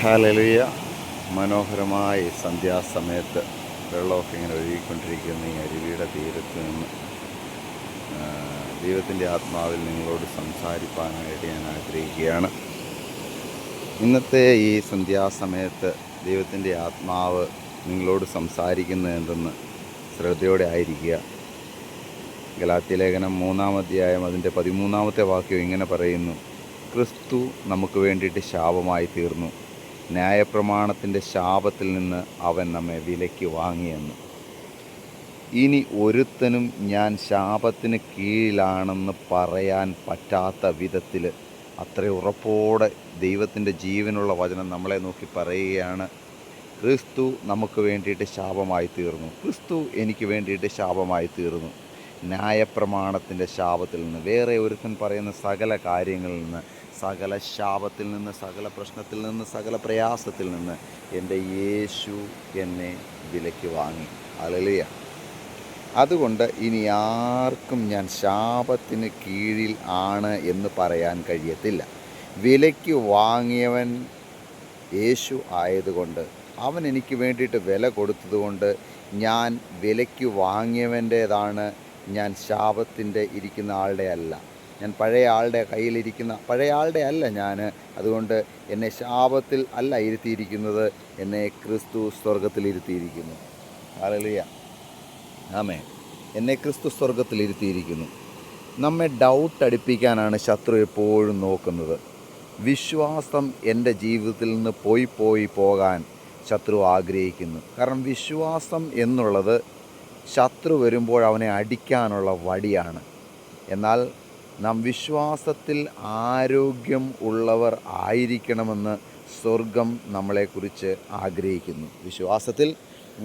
Hallelujah. മനോഹരമായ സന്ധ്യാസമയത്ത് വെള്ളമൊക്കെ ഇങ്ങനെ ഒഴുകിക്കൊണ്ടിരിക്കുന്ന ഈ അരുവിയുടെ തീരത്ത് നിന്ന് ദൈവത്തിൻ്റെ ആത്മാവിൽ നിങ്ങളോട് സംസാരിപ്പാനായിട്ട് ഞാൻ ആഗ്രഹിക്കുകയാണ്. ഇന്നത്തെ ഈ സന്ധ്യാസമയത്ത് ദൈവത്തിൻ്റെ ആത്മാവ് നിങ്ങളോട് സംസാരിക്കുന്നത് എന്തെന്ന് ശ്രദ്ധയോടെ ആയിരിക്കുക. ഗലാത്യലേഖനം 3-ാം അധ്യായം അതിൻ്റെ 13-ാമത്തെ വാക്യം ഇങ്ങനെ പറയുന്നു: ക്രിസ്തു നമുക്ക് വേണ്ടിയിട്ട് ശാപമായി തീർന്നു, ന്യായപ്രമാണത്തിൻ്റെ ശാപത്തിൽ നിന്ന് അവൻ നമ്മെ വിലയ്ക്ക് വാങ്ങിയെന്ന്. ഇനി ഒരുത്തനും ഞാൻ ശാപത്തിന് കീഴിലാണെന്ന് പറയാൻ പറ്റാത്ത വിധത്തിൽ അത്ര ഉറപ്പോടെ ദൈവത്തിൻ്റെ ജീവനുള്ള വചനം നമ്മളെ നോക്കി പറയുകയാണ്: ക്രിസ്തു നമുക്ക് വേണ്ടിയിട്ട് ശാപമായി തീർന്നു, ക്രിസ്തു എനിക്ക് വേണ്ടിയിട്ട് ശാപമായി തീർന്നു. ന്യായപ്രമാണത്തിൻ്റെ ശാപത്തിൽ നിന്ന്, വേറെ ഒരുത്തൻ പറയുന്ന സകല കാര്യങ്ങളിൽ നിന്ന്, സകല ശാപത്തിൽ നിന്ന്, സകല പ്രശ്നത്തിൽ നിന്ന്, സകല പ്രയാസത്തിൽ നിന്ന് എൻ്റെ യേശു എന്നെ വിലയ്ക്ക് വാങ്ങി. ഹല്ലേലൂയ. അതുകൊണ്ട് ഇനി ആർക്കും ഞാൻ ശാപത്തിന് കീഴിൽ ആണ് എന്ന് പറയാൻ കഴിയത്തില്ല. വിലയ്ക്ക് വാങ്ങിയവൻ യേശു ആയതുകൊണ്ട്, അവൻ എനിക്ക് വേണ്ടിയിട്ട് വില കൊടുത്തതുകൊണ്ട് ഞാൻ വിലയ്ക്ക് വാങ്ങിയവൻ്റേതാണ്. ഞാൻ ശാപത്തിൻ്റെ ഇരിക്കുന്ന ആളുടെ അല്ല, ഞാൻ പഴയ ആളുടെ കയ്യിലിരിക്കുന്ന പഴയ ആളുടെ അല്ല ഞാൻ. അതുകൊണ്ട് എന്നെ ശാപത്തിൽ അല്ല ഇരുത്തിയിരിക്കുന്നത്, എന്നെ ക്രിസ്തു സ്വർഗത്തിൽ ഇരുത്തിയിരിക്കുന്നു. ഹല്ലേലൂയ. ആമേൻ. എന്നെ ക്രിസ്തു സ്വർഗത്തിൽ ഇരുത്തിയിരിക്കുന്നു. നമ്മെ ഡൗട്ട് അടിപ്പിക്കാനാണ് ശത്രു എപ്പോഴും നോക്കുന്നത്. വിശ്വാസം എൻ്റെ ജീവിതത്തിൽ നിന്ന് പോകാൻ ശത്രു ആഗ്രഹിക്കുന്നു. കാരണം വിശ്വാസം എന്നുള്ളത് ശത്രു വരുമ്പോൾ അവനെ അടിക്കാനുള്ള വടിയാണ്. എന്നാൽ നാം വിശ്വാസത്തിൽ ആരോഗ്യം ഉള്ളവർ ആയിരിക്കണമെന്ന് സ്വർഗം നമ്മളെക്കുറിച്ച് ആഗ്രഹിക്കുന്നു. വിശ്വാസത്തിൽ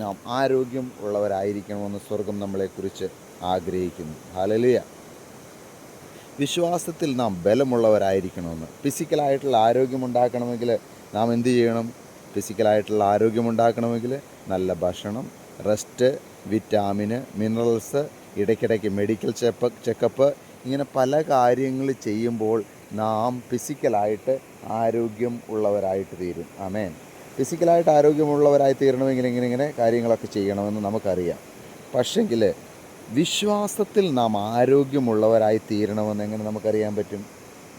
നാം ആരോഗ്യം ഉള്ളവരായിരിക്കണമെന്ന് സ്വർഗം നമ്മളെക്കുറിച്ച് ആഗ്രഹിക്കുന്നു. ഹല്ലേലൂയ. വിശ്വാസത്തിൽ നാം ബലമുള്ളവരായിരിക്കണമെന്ന്. ഫിസിക്കലായിട്ടുള്ള ആരോഗ്യമുണ്ടാക്കണമെങ്കിൽ നാം എന്ത് ചെയ്യണം? ഫിസിക്കലായിട്ടുള്ള ആരോഗ്യമുണ്ടാക്കണമെങ്കിൽ നല്ല ഭക്ഷണം, റെസ്റ്റ്, വിറ്റാമിന്, മിനറൽസ്, ഇടയ്ക്കിടയ്ക്ക് മെഡിക്കൽ ചെക്കപ്പ്, ഇങ്ങനെ പല കാര്യങ്ങൾ ചെയ്യുമ്പോൾ നാം ഫിസിക്കലായിട്ട് ആരോഗ്യം ഉള്ളവരായിട്ട് തീരും. ആമേൻ. ഫിസിക്കലായിട്ട് ആരോഗ്യമുള്ളവരായി തീരണമെങ്കിൽ ഇങ്ങനെ കാര്യങ്ങളൊക്കെ ചെയ്യണമെന്ന് നമുക്കറിയാം. പക്ഷെങ്കിൽ വിശ്വാസത്തിൽ നാം ആരോഗ്യമുള്ളവരായി തീരണമെന്ന് എങ്ങനെ നമുക്കറിയാൻ പറ്റും?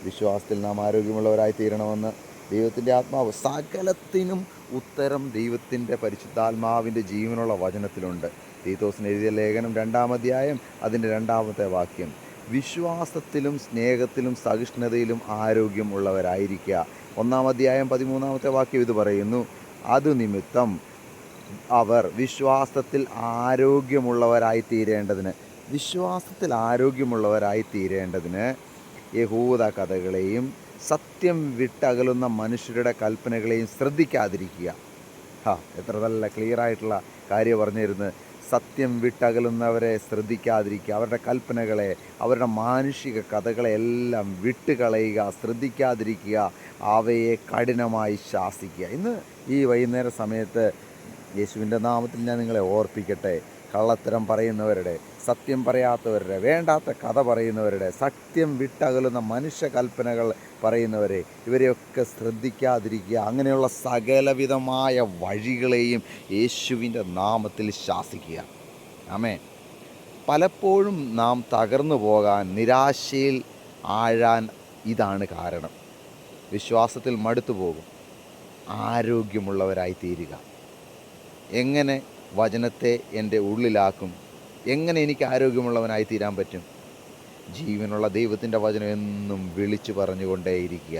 വിശ്വാസത്തിൽ നാം ആരോഗ്യമുള്ളവരായി തീരണമെന്ന് ദൈവത്തിൻ്റെ ആത്മാവ്, സകലത്തിനും ഉത്തരം ദൈവത്തിൻ്റെ പരിശുദ്ധാത്മാവിൻ്റെ ജീവനുള്ള വചനത്തിലുണ്ട്. തീത്തോസിന് എഴുതിയ ലേഖനം 2-ാം അധ്യായം അതിൻ്റെ 2-ാമത്തെ വാക്യം: വിശ്വാസത്തിലും സ്നേഹത്തിലും സഹിഷ്ണുതയിലും ആരോഗ്യം ഉള്ളവരായിരിക്കുക. 1-ാം അധ്യായം 13-ാമത്തെ വാക്യം ഇത് പറയുന്നു: അതു നിമിത്തം അവർ വിശ്വാസത്തിൽ ആരോഗ്യമുള്ളവരായി തീരേണ്ടതിന്, വിശ്വാസത്തിൽ ആരോഗ്യമുള്ളവരായി തീരേണ്ടതിന് യഹൂദ കഥകളെയും സത്യം വിട്ടകലുന്ന മനുഷ്യരുടെ കൽപ്പനകളെയും ശ്രദ്ധിക്കാതിരിക്കുക. എത്ര നല്ല ക്ലിയറായിട്ടുള്ള കാര്യം പറഞ്ഞിരുന്നത്. സത്യം വിട്ടകലുന്നവരെ ശ്രദ്ധിക്കാതിരിക്കുക, അവരുടെ കൽപ്പനകളെ, അവരുടെ മാനുഷിക കഥകളെ എല്ലാം വിട്ടുകളയുക, ശ്രദ്ധിക്കാതിരിക്കുക, അവയെ കഠിനമായി ശാസിക്കുക. ഇന്ന് ഈ വൈകുന്നേര സമയത്ത് യേശുവിൻ്റെ നാമത്തിൽ ഞാൻ നിങ്ങളെ ഓർപ്പിക്കട്ടെ. കള്ളത്തരം പറയുന്നവരുടെ, സത്യം പറയാത്തവരുടെ, വേണ്ടാത്ത കഥ പറയുന്നവരുടെ, സത്യം വിട്ടകലുന്ന മനുഷ്യ കൽപ്പനകൾ പറയുന്നവരെ, ഇവരെയൊക്കെ ശ്രദ്ധിക്കാതിരിക്കുക. അങ്ങനെയുള്ള സകലവിധമായ വഴികളെയും യേശുവിൻ്റെ നാമത്തിൽ ശാസിക്കുക. ആമേൻ. പലപ്പോഴും നാം തകർന്നു പോകാൻ, നിരാശയിൽ ആഴാൻ ഇതാണ് കാരണം. വിശ്വാസത്തിൽ മടുത്തു പോകും. ആരോഗ്യമുള്ളവരായി തീരുക. എങ്ങനെ വചനത്തെ എൻ്റെ ഉള്ളിലാക്കും? എങ്ങനെ എനിക്ക് ആരോഗ്യമുള്ളവനായി തീരാൻ പറ്റും? ജീവനുള്ള ദൈവത്തിൻ്റെ വചനം എന്നും വിളിച്ചു പറഞ്ഞുകൊണ്ടേയിരിക്കുക.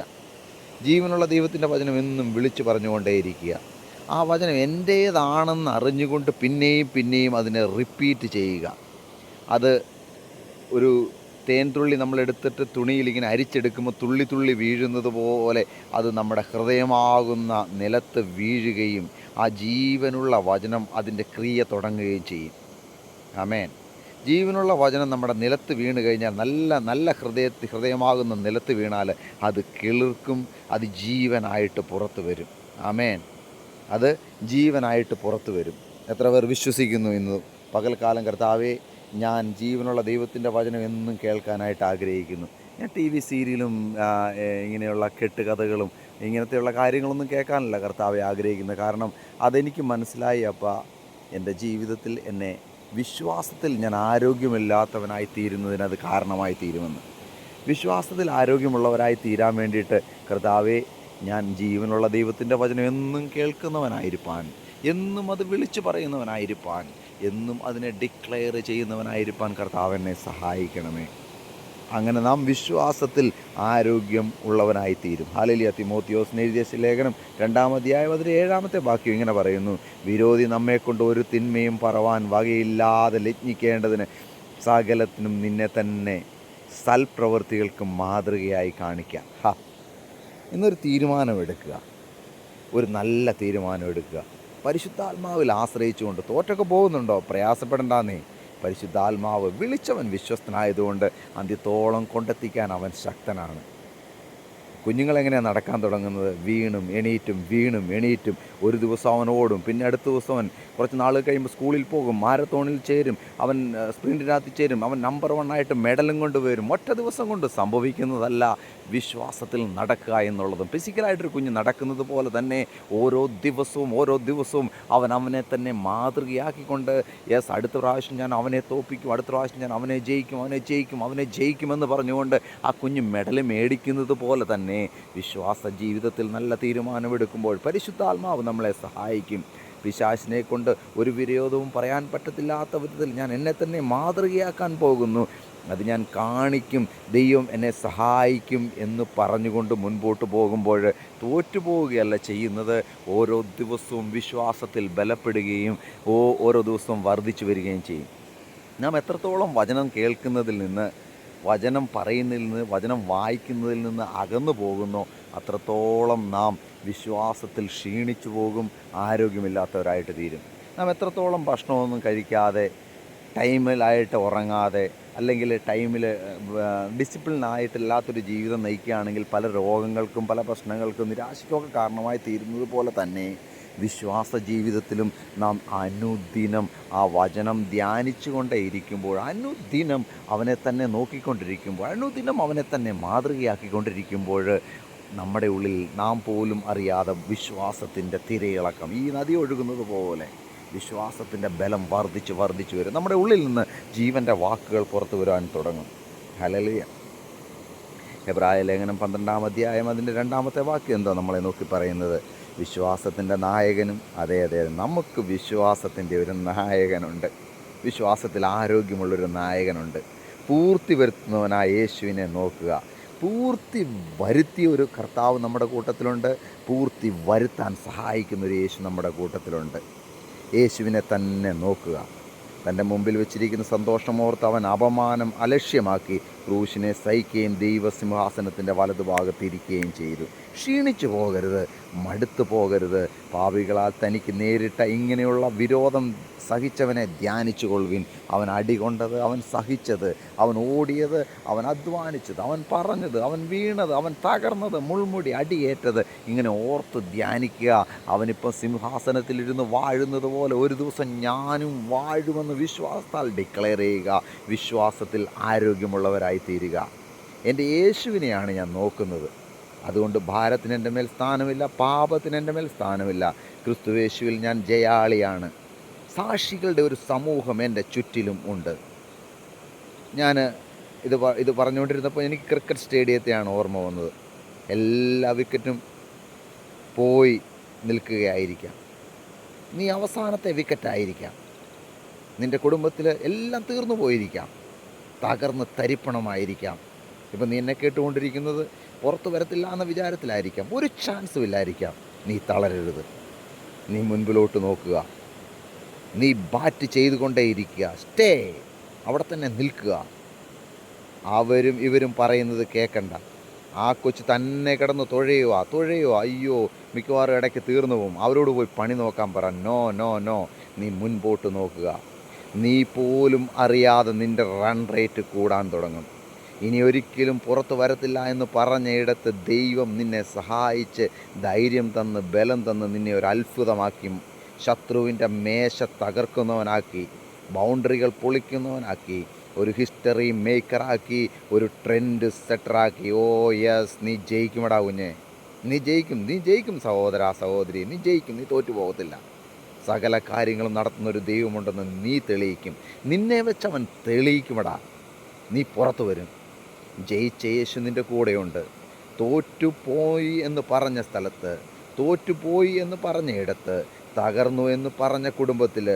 ജീവനുള്ള ദൈവത്തിൻ്റെ വചനം എന്നും വിളിച്ചു പറഞ്ഞുകൊണ്ടേയിരിക്കുക. ആ വചനം എൻ്റേതാണെന്ന് അറിഞ്ഞുകൊണ്ട് പിന്നെയും അതിനെ റിപ്പീറ്റ് ചെയ്യുക. അത് ഒരു തേൻതുള്ളി നമ്മളെടുത്തിട്ട് തുണിയിൽ ഇങ്ങനെ അരിച്ചെടുക്കുമ്പോൾ തുള്ളി തുള്ളി വീഴുന്നത് പോലെ അത് നമ്മുടെ ഹൃദയമാകുന്ന നിലത്ത് വീഴുകയും ആ ജീവനുള്ള വചനം അതിൻ്റെ ക്രിയ തുടങ്ങുകയും ചെയ്യും. ആമേൻ. ജീവനുള്ള വചനം നമ്മുടെ നിലത്ത് വീണ് കഴിഞ്ഞാൽ, നല്ല ഹൃദയമാകുന്ന നിലത്ത് വീണാൽ അത് കിളിർക്കും, അത് ജീവനായിട്ട് പുറത്ത് വരും. ആമേൻ. അത് ജീവനായിട്ട് പുറത്ത് വരും. എത്ര പേർ വിശ്വസിക്കുന്നു ഇന്ന് പകൽക്കാലം? കർത്താവേ, ഞാൻ ജീവനുള്ള ദൈവത്തിൻ്റെ വചനം എന്നും കേൾക്കാനായിട്ട് ആഗ്രഹിക്കുന്നു. ഞാൻ ടി വി സീരിയലും ഇങ്ങനെയുള്ള കെട്ടുകഥകളും ഇങ്ങനത്തെയുള്ള കാര്യങ്ങളൊന്നും കേൾക്കാനല്ല കർത്താവെ ആഗ്രഹിക്കുന്നത്. കാരണം അതെനിക്ക് മനസ്സിലായി അപ്പാ, എൻ്റെ ജീവിതത്തിൽ എന്നെ വിശ്വാസത്തിൽ ഞാൻ ആരോഗ്യമില്ലാത്തവനായി തീരുന്നതിന് അത് കാരണമായി തീരുമെന്ന്. വിശ്വാസത്തിൽ ആരോഗ്യമുള്ളവരായി തീരാൻ വേണ്ടിയിട്ട് കർത്താവെ, ഞാൻ ജീവനുള്ള ദൈവത്തിൻ്റെ വചനം എന്നും കേൾക്കുന്നവനായിരിക്കാൻ, എന്നും അത് വിളിച്ചു പറയുന്നവനായിരിക്കാൻ, എന്നും അതിനെ ഡിക്ലെയർ ചെയ്യുന്നവനായിരിക്കാൻ കർത്താവ് എന്നെ സഹായിക്കണമേ. അങ്ങനെ നാം വിശ്വാസത്തിൽ ആരോഗ്യം ഉള്ളവനായിത്തീരും. ഹല്ലേലൂയ. തിമോത്തിയോസിന് എഴുതിയ ലേഖനം 2-ാം അധ്യായം അതിൻ്റെ 7-ാമത്തെ വാക്യം ഇങ്ങനെ പറയുന്നു: വിരോധി നമ്മെക്കൊണ്ട് ഒരു തിന്മയും പറവാൻ വകയില്ലാതെ ലജ്ഞിക്കേണ്ടതിന് സകലത്തിനും നിന്നെ തന്നെ സൽപ്രവൃത്തികൾക്ക് മാതൃകയായി കാണിക്കാം. ഇന്നൊരു തീരുമാനമെടുക്കുക, ഒരു നല്ല തീരുമാനമെടുക്കുക. പരിശുദ്ധാത്മാവിൽ ആശ്രയിച്ചുകൊണ്ട്. തോറ്റൊക്കെ പോകുന്നുണ്ടോ? പ്രയാസപ്പെടണ്ടെന്നേ. പരിശുദ്ധാത്മാവ് വിളിച്ചവൻ വിശ്വസ്തനായതുകൊണ്ട് അന്ത്യത്തോളം കൊണ്ടെത്തിക്കാൻ അവൻ ശക്തനാണ്. കുഞ്ഞുങ്ങളെങ്ങനെയാണ് നടക്കാൻ തുടങ്ങുന്നത്? വീണും എണീറ്റും. ഒരു ദിവസം അവൻ ഓടും, പിന്നെ അടുത്ത ദിവസം അവൻ കുറച്ച് നാൾ കഴിയുമ്പോൾ സ്കൂളിൽ പോകും, മാരത്തോണിൽ ചേരും, അവൻ സ്പ്രിൻറ്റിനകത്ത് ചേരും, അവൻ നമ്പർ 1 ആയിട്ട് മെഡലും കൊണ്ടുവരും. ഒറ്റ ദിവസം കൊണ്ട് സംഭവിക്കുന്നതല്ല വിശ്വാസത്തിൽ നടക്കുക എന്നുള്ളതും. ഫിസിക്കലായിട്ടൊരു കുഞ്ഞ് നടക്കുന്നത് പോലെ തന്നെ ഓരോ ദിവസവും അവനെ തന്നെ മാതൃകയാക്കിക്കൊണ്ട്, അടുത്ത പ്രാവശ്യം ഞാൻ അവനെ തോൽപ്പിക്കും, അടുത്ത പ്രാവശ്യം ഞാൻ അവനെ ജയിക്കുമെന്ന് പറഞ്ഞുകൊണ്ട് ആ കുഞ്ഞ് മെഡൽ മേടിക്കുന്നത് പോലെ തന്നെ വിശ്വാസ ജീവിതത്തിൽ നല്ല തീരുമാനമെടുക്കുമ്പോൾ പരിശുദ്ധാത്മാവ് നമ്മളെ സഹായിക്കും. പിശാചിനെ കൊണ്ട് ഒരു വിരോധവും പറയാൻ പറ്റത്തില്ലാത്ത വിധത്തിൽ ഞാൻ എന്നെ തന്നെ മാതൃകയാക്കാൻ പോകുന്നു, അത് ഞാൻ കാണിക്കും, ദൈവം എന്നെ സഹായിക്കും എന്ന് പറഞ്ഞുകൊണ്ട് മുൻപോട്ട് പോകുമ്പോൾ തോറ്റുപോവുകയല്ല ചെയ്യുന്നത്. ഓരോ ദിവസവും വിശ്വാസത്തിൽ ബലപ്പെടുകയും ഓരോ ദിവസവും വർദ്ധിച്ചു വരികയും ചെയ്യും. നാം എത്രത്തോളം വചനം കേൾക്കുന്നതിൽ നിന്ന്, വചനം പറയുന്നതിൽ നിന്ന്, വചനം വായിക്കുന്നതിൽ നിന്ന് അകന്നു പോകുന്നോ അത്രത്തോളം നാം വിശ്വാസത്തിൽ ക്ഷീണിച്ചു പോകും, ആരോഗ്യമില്ലാത്തവരായിട്ട് തീരും. നാം എത്രത്തോളം ഭക്ഷണമൊന്നും കഴിക്കാതെ, ടൈമിലായിട്ട് ഉറങ്ങാതെ, അല്ലെങ്കിൽ ടൈമിൽ ഡിസിപ്ലിനായിട്ടില്ലാത്തൊരു ജീവിതം നയിക്കുകയാണെങ്കിൽ പല രോഗങ്ങൾക്കും പല പ്രശ്നങ്ങൾക്കും നിരാശയ്ക്കൊക്കെ കാരണമായി തീരുന്നത് പോലെ തന്നെ വിശ്വാസ ജീവിതത്തിലും നാം അനുദിനം ആ വചനം ധ്യാനിച്ചു കൊണ്ടേ ഇരിക്കുമ്പോൾ, അനുദിനം അവനെ തന്നെ നോക്കിക്കൊണ്ടിരിക്കുമ്പോൾ, അനുദിനം അവനെ തന്നെ മാതൃകയാക്കിക്കൊണ്ടിരിക്കുമ്പോൾ നമ്മുടെ ഉള്ളിൽ നാം പോലും അറിയാതെ വിശ്വാസത്തിൻ്റെ തിരയിളക്കം, ഈ നദി ഒഴുകുന്നത് പോലെ വിശ്വാസത്തിൻ്റെ ബലം വർദ്ധിച്ച് വരും. നമ്മുടെ ഉള്ളിൽ നിന്ന് ജീവൻ്റെ വാക്കുകൾ പുറത്തു വരാൻ തുടങ്ങും. ഹല്ലേലൂയ. എബ്രായ ലേഖനം 12-ാം അധ്യായം അതിൻ്റെ 2-ാമത്തെ വാക്യം എന്താ നമ്മളെ നോക്കി പറയുന്നത്? വിശ്വാസത്തിൻ്റെ നായകനും, അതെ നമുക്ക് വിശ്വാസത്തിൻ്റെ ഒരു നായകനുണ്ട്, വിശ്വാസത്തിൽ ആരോഗ്യമുള്ളൊരു നായകനുണ്ട്. പൂർത്തി വരുത്തുന്നവനായ യേശുവിനെ നോക്കുക. പൂർത്തി വരുത്തിയ ഒരു കർത്താവ് നമ്മുടെ കൂട്ടത്തിലുണ്ട്, പൂർത്തി വരുത്താൻ സഹായിക്കുന്നൊരു യേശു നമ്മുടെ കൂട്ടത്തിലുണ്ട്. യേശുവിനെ തന്നെ നോക്കുക. തൻ്റെ മുമ്പിൽ വെച്ചിരിക്കുന്ന സന്തോഷമോർത്ത് അവൻ അപമാനം അലക്ഷ്യമാക്കി ക്രൂശിനെ സഹിക്കുകയും ദൈവസിംഹാസനത്തിൻ്റെ വലതുഭാഗത്തിരിക്കുകയും ചെയ്തു. ക്ഷീണിച്ചു പോകരുത്, മടുത്തു പോകരുത്. പാപികളാൽ തനിക്ക് നേരിട്ട ഇങ്ങനെയുള്ള വിരോധം സഹിച്ചവനെ ധ്യാനിച്ചു കൊള്ളുവിൻ. അവൻ അടികൊണ്ടത്, അവൻ സഹിച്ചത്, അവൻ ഓടിയത്, അവൻ അധ്വാനിച്ചത്, അവൻ പറഞ്ഞത്, അവൻ വീണത്, അവൻ തകർന്നത്, മുൾമുടി അടിയേറ്റത്, ഇങ്ങനെ ഓർത്ത് ധ്യാനിക്കുക. അവനിപ്പോൾ സിംഹാസനത്തിലിരുന്ന് വാഴുന്നത് പോലെ ഒരു ദിവസം ഞാനും വാഴുമെന്ന് വിശ്വാസത്താൽ ഡിക്ലെയർ ചെയ്യുക. വിശ്വാസത്തിൽ ആരോഗ്യമുള്ളവരായി തീരുക. എൻ്റെ യേശുവിനെയാണ് ഞാൻ നോക്കുന്നത്. അതുകൊണ്ട് ഭാരത്തിന് എൻ്റെ മേൽ സ്ഥാനമില്ല, പാപത്തിന് എൻ്റെ മേൽ സ്ഥാനമില്ല. ക്രിസ്തുയേശുവിൽ ഞാൻ ജയാളിയാണ്. സാക്ഷികളുടെ ഒരു സമൂഹം എൻ്റെ ചുറ്റിലും ഉണ്ട്. ഞാൻ ഇത് പറഞ്ഞുകൊണ്ടിരുന്നപ്പോൾ എനിക്ക് ക്രിക്കറ്റ് സ്റ്റേഡിയത്തെയാണ് ഓർമ്മ വന്നത്. എല്ലാ വിക്കറ്റും പോയി നിൽക്കുകയായിരിക്കാം, നീ അവസാനത്തെ വിക്കറ്റായിരിക്കാം, നിൻ്റെ കുടുംബത്തിൽ എല്ലാം തീർന്നു പോയിരിക്കാം, തകർന്ന് തരിപ്പണമായിരിക്കാം. ഇപ്പം നീ എന്നെ കേട്ടുകൊണ്ടിരിക്കുന്നത് പുറത്തു വരത്തില്ല എന്ന വിചാരത്തിലായിരിക്കാം, ഒരു ചാൻസും ഇല്ലായിരിക്കാം. നീ തളരരുത്, നീ മുൻപിലോട്ട് നോക്കുക, നീ ബാറ്റ് ചെയ്തുകൊണ്ടേയിരിക്കുക, സ്റ്റേ, അവിടെ തന്നെ നിൽക്കുക. അവരും ഇവരും പറയുന്നത് കേൾക്കണ്ട. ആ കൊച്ച് തന്നെ കിടന്ന് തുഴയുക, അയ്യോ മിക്കവാറും ഇടയ്ക്ക് തീർന്നു പോകും, അവരോട് പോയി പണി നോക്കാൻ പറ. നോ, നീ മുൻപോട്ട് നോക്കുക. നീ പോലും അറിയാതെ നിൻ്റെ റൺ റേറ്റ് കൂടാൻ തുടങ്ങും. ഇനി ഒരിക്കലും പുറത്തു വരത്തില്ല എന്ന് പറഞ്ഞയിടത്ത് ദൈവം നിന്നെ സഹായിച്ച് ധൈര്യം തന്ന് ബലം തന്ന് നിന്നെ ഒരു അത്ഭുതമാക്കി, ശത്രുവിൻ്റെ മേശ തകർക്കുന്നവനാക്കി, ബൗണ്ടറികൾ പൊളിക്കുന്നവനാക്കി, ഒരു ഹിസ്റ്ററി മേക്കറാക്കി, ഒരു ട്രെൻഡ് സെറ്ററാക്കി. ഓ യെസ്, നീ ജയിക്കുമടാ കുഞ്ഞെ, നീ ജയിക്കും, നീ ജയിക്കും സഹോദര സഹോദരി, നീ ജയിക്കും, നീ തോറ്റു പോകത്തില്ല. സകല കാര്യങ്ങളും നടത്തുന്നൊരു ദൈവമുണ്ടെന്ന് നീ തെളിയിക്കും. നിന്നെ വെച്ചവൻ തെളിയിക്കുമടാ. നീ പുറത്തു വരും. ജയിച്ച യേശു നിൻ്റെ കൂടെയുണ്ട്. തോറ്റുപോയി എന്ന് പറഞ്ഞ സ്ഥലത്ത്, തോറ്റുപോയി എന്ന് പറഞ്ഞ ഇടത്ത്, തകർന്നു എന്ന് പറഞ്ഞ കുടുംബത്തിൽ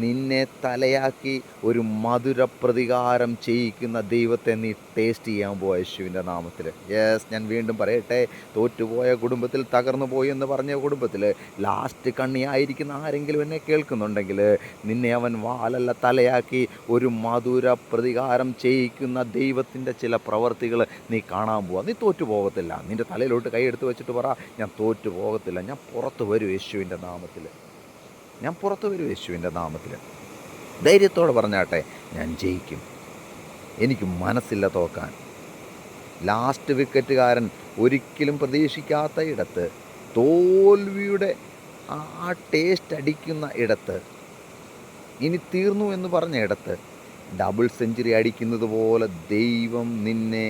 നിന്നെ തലയാക്കി ഒരു മധുര പ്രതികാരം ചെയ്യിക്കുന്ന ദൈവത്തെ നീ ടേസ്റ്റ് ചെയ്യാൻ പോയ യേശുവിൻ്റെ നാമത്തിൽ. യെസ്, ഞാൻ വീണ്ടും പറയട്ടെ, തോറ്റുപോയ കുടുംബത്തിൽ, തകർന്നു പോയി എന്ന് പറഞ്ഞ കുടുംബത്തിൽ ലാസ്റ്റ് കണ്ണിയായിരിക്കുന്ന ആരെങ്കിലും എന്നെ കേൾക്കുന്നുണ്ടെങ്കിൽ നിന്നെ അവൻ വാലല്ല തലയാക്കി ഒരു മധുര പ്രതികാരം ചെയ്യിക്കുന്ന ദൈവത്തിൻ്റെ ചില പ്രവർത്തികൾ നീ കാണാൻ പോവാ. നീ തോറ്റു പോകത്തില്ല. നിൻ്റെ തലയിലോട്ട് കൈയെടുത്ത് വെച്ചിട്ട് പറ, ഞാൻ തോറ്റു പോകത്തില്ല, ഞാൻ പുറത്ത് വരും യേശുവിൻ്റെ നാമത്തിൽ, ഞാൻ പുറത്ത് വരും യേശുവിൻ്റെ നാമത്തിൽ. ധൈര്യത്തോടെ പറഞ്ഞാട്ടെ, ഞാൻ ജയിക്കും. എനിക്ക് മനസ്സില്ല തോക്കാൻ. ലാസ്റ്റ് വിക്കറ്റുകാരൻ ഒരിക്കലും പ്രതീക്ഷിക്കാത്ത ഇടത്ത്, തോൽവിയുടെ ആ ടേസ്റ്റ് അടിക്കുന്ന ഇടത്ത്, ഇനി തീർന്നു എന്ന് പറഞ്ഞ ഇടത്ത് ഡബിൾ സെഞ്ചുറി അടിക്കുന്നത് പോലെ ദൈവം നിന്നെ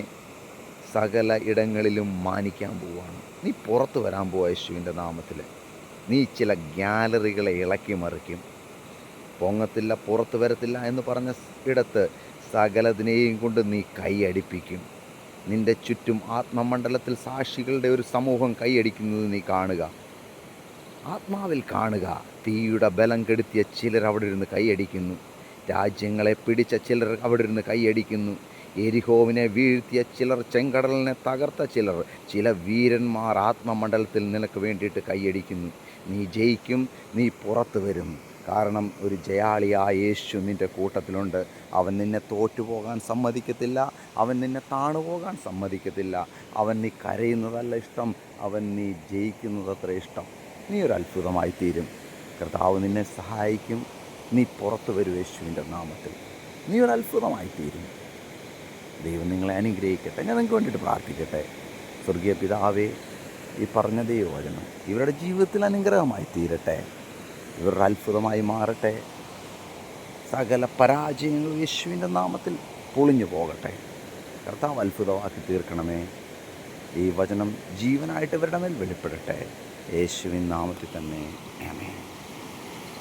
സകല ഇടങ്ങളിലും മാനിക്കാൻ പോവുകയാണ്. നീ പുറത്ത് വരാൻ പോവുക യേശുവിൻ്റെ നാമത്തിൽ. നീ ചില ഗ്യാലറികളെ ഇളക്കി മറിക്കും. പൊങ്ങത്തില്ല, പുറത്ത് വരത്തില്ല എന്ന് പറഞ്ഞ ഇടത്ത് സകലതിനെയും കൊണ്ട് നീ കൈയടിപ്പിക്കും. നിൻ്റെ ചുറ്റും ആത്മമണ്ഡലത്തിൽ സാക്ഷികളുടെ ഒരു സമൂഹം കൈയടിക്കുന്നത് നീ കാണുക, ആത്മാവിൽ കാണുക. തീയുടെ ബലം കെടുത്തിയ ചിലർ അവിടെ ഇരുന്ന് കൈയടിക്കുന്നു. രാജ്യങ്ങളെ പിടിച്ച ചിലർ അവിടെ ഇരുന്ന് കൈയടിക്കുന്നു. എരിഹോവിനെ വീഴ്ത്തിയ ചിലർ, ചെങ്കടലിനെ തകർത്ത ചിലർ, ചില വീരന്മാർ ആത്മമണ്ഡലത്തിൽ നിനക്ക് വേണ്ടിയിട്ട് കൈയടിക്കുന്നു. നീ ജയിക്കും, നീ പുറത്ത് വരും. കാരണം ഒരു ജയാളിയായ യേശു നിൻ്റെ കൂട്ടത്തിലുണ്ട്. അവൻ നിന്നെ തോറ്റുപോകാൻ സമ്മതിക്കത്തില്ല, അവൻ നിന്നെ താണുപോകാൻ സമ്മതിക്കത്തില്ല. അവൻ നീ കരയുന്നതല്ല ഇഷ്ടം, അവൻ നീ ജയിക്കുന്നതത്ര ഇഷ്ടം. നീ ഒരു അത്ഭുതമായി തീരും. കർത്താവ് നിന്നെ സഹായിക്കും. നീ പുറത്ത് വരും യേശുവിൻ്റെ നാമത്തിൽ. നീ ഒരു അത്ഭുതമായി തീരും. ദൈവം നിങ്ങളെ അനുഗ്രഹിക്കട്ടെ. ഞാൻ നിങ്ങൾക്ക് വേണ്ടിയിട്ട് പ്രാർത്ഥിക്കട്ടെ. സ്വർഗീയ പിതാവേ, ഈ പറഞ്ഞ ദൈവവചനം ഇവരുടെ ജീവിതത്തിൽ അനുഗ്രഹമായി തീരട്ടെ, ഇവരുടെ അത്ഭുതമായി മാറട്ടെ. സകല പരാജയങ്ങളും യേശുവിൻ്റെ നാമത്തിൽ പൊളിഞ്ഞു പോകട്ടെ. കർത്താവ് അത്ഭുതമാക്കി തീർക്കണമേ. ഈ വചനം ജീവനായിട്ട് ഇവരുടെ മേൽ വെളിപ്പെടട്ടെ. യേശുവിൻ നാമത്തിൽ തന്നെ ആമേൻ.